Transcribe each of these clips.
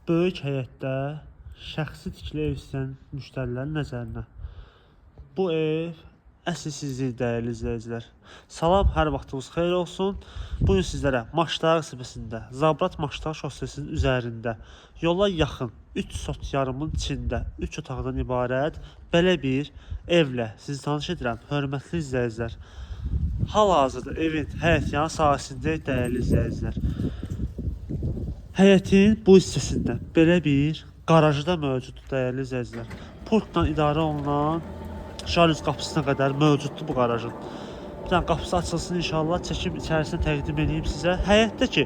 Böyük həyətdə şəxsi tikili ev istəyən müştərilərin nəzərinə. Bu ev əsl sizlik, dəyərli izləyicilər. Salam, hər vaxtınız xeyir olsun. Bugün sizlərə Maçlar qisməsində, Zabrat Maçlar şossesinin üzərində, yola yaxın 3 sot yarımın içində 3 otaqdan ibarət belə bir evlə sizi tanış edirəm, hörmətli izləyicilər. Hal-hazırda evin həyətyanı sahəsində, dəyərli izləyicilər. Həyətin bu hissəsində belə bir qarajı da mövcuddur, dəyərli izləyicilər. Pultla idarə olunan şalüz qapısına qədər mövcuddur bu qarajın. Bir dənə qapısı açılsın inşallah, çəkim içərisini təqdim edeyim sizə. Həyətdə ki,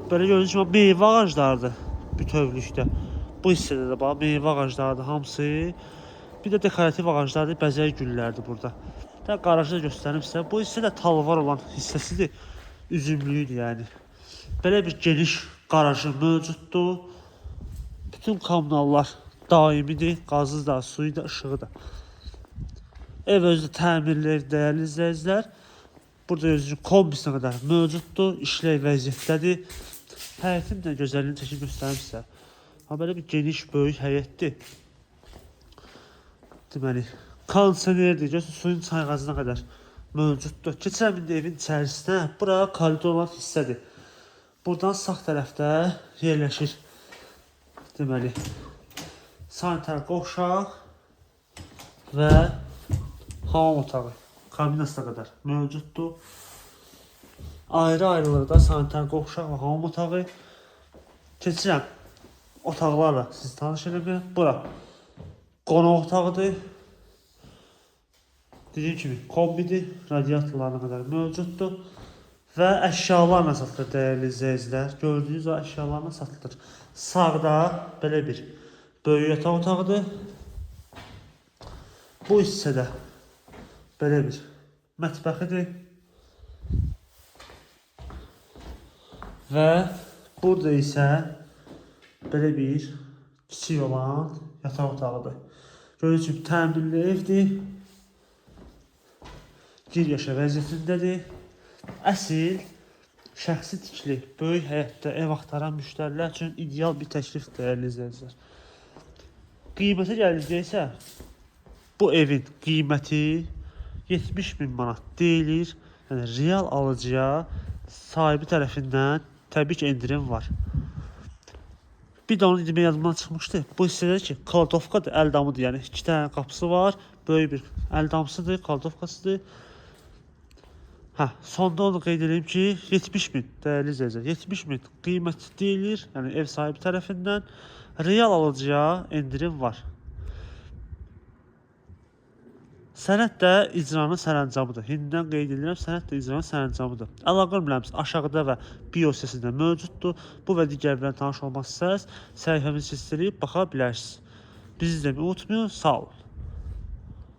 belə gördüyünüz kimi meyvə ağaclarıdır bütövlükdə. Bu hissədə də bax, meyvə ağaclarıdır hamısı. Bir də dekorativ ağaclardır, bəzək güllərdir burada. Bir də qarajı da göstərim sizə. Bu hissə də talvar olan hissəsidir, üzümlüyüdür yəni. Belə bir geniş qarajı mövcuddur. Bütün kommunallar daimidir, qazı da, suyu da, işığı da. Ev özü təmirli, dəyərli izləyicilər. Burada özü kombisinə qədər mövcuddur, işlək vəziyyətdədir. Həyətin də gözəlliyini çəkib göstərim sizə. Belə bir geniş, böyük həyətdir. Deməli, kondisionerdir, görürsünüz, suyun çayğacına qədər mövcuddur. Keçirəm indi evin içərisinə. Bura koridor olan hissədir. Buradan sağ tərəfdə yerləşir, deməli, sanitar qovşaq və hamam otağı, kabinasına qədər mövcuddur. Ayrı-ayrılıqda sanitar qovşaq və hamam otağı. Keçirəm otaqlarla sizi tanış edəm. Bura qonaq otağıdır. Dediyim kimi kombidir, radiatorlarına qədər mövcuddur. Və əşyalarla satılır, dəyərli izləyicilər. Gördüyünüz o əşyalarla satılır. Sağda belə bir böyük yataq otağıdır. Bu hissədə belə bir mətbəxidir. Və burada isə belə bir kiçik olan yataq otağıdır. Gördüyünüz kimi təmirli evdir. Gir yaşa vəziyyətindədir. Əsl, şəxsi tikili, böyük həyətdə ev axtaran müştərilər üçün ideal bir təklif, dəyərli izləyicilər. Qiymətə gəldikdə isə bu evin qiyməti 70.000 manat deyilir. Yəni real alıcıya sahibi tərəfindən təbii ki, endirim var. Bir də onu demək yadımdan çıxmışdı. Bu hissədə ki, kaldovkadır, əldamıdır. Yəni 2 dənə qapısı var, böyük bir əldamsıdır, kaldovkasıdır. Sonda onu qeyd edeyim ki, 70.000 dəyərli izləyicilər, 70.000 qiyməti deyilir, yəni ev sahibi tərəfindən. Real alıcıya endirim var. Sənəd də icranın sərəncamıdır. Hindidən qeyd edirəm, sənəd də icranın sərəncamıdır. Əlaqə nömrəmiz aşağıda və bio hissəsində mövcuddur. Bu və digərlərlə tanış olmaq istərsəniz, səhifəmizi izləyib baxa bilərsiniz. Bizi izləməyi unutmayın, sağ olun.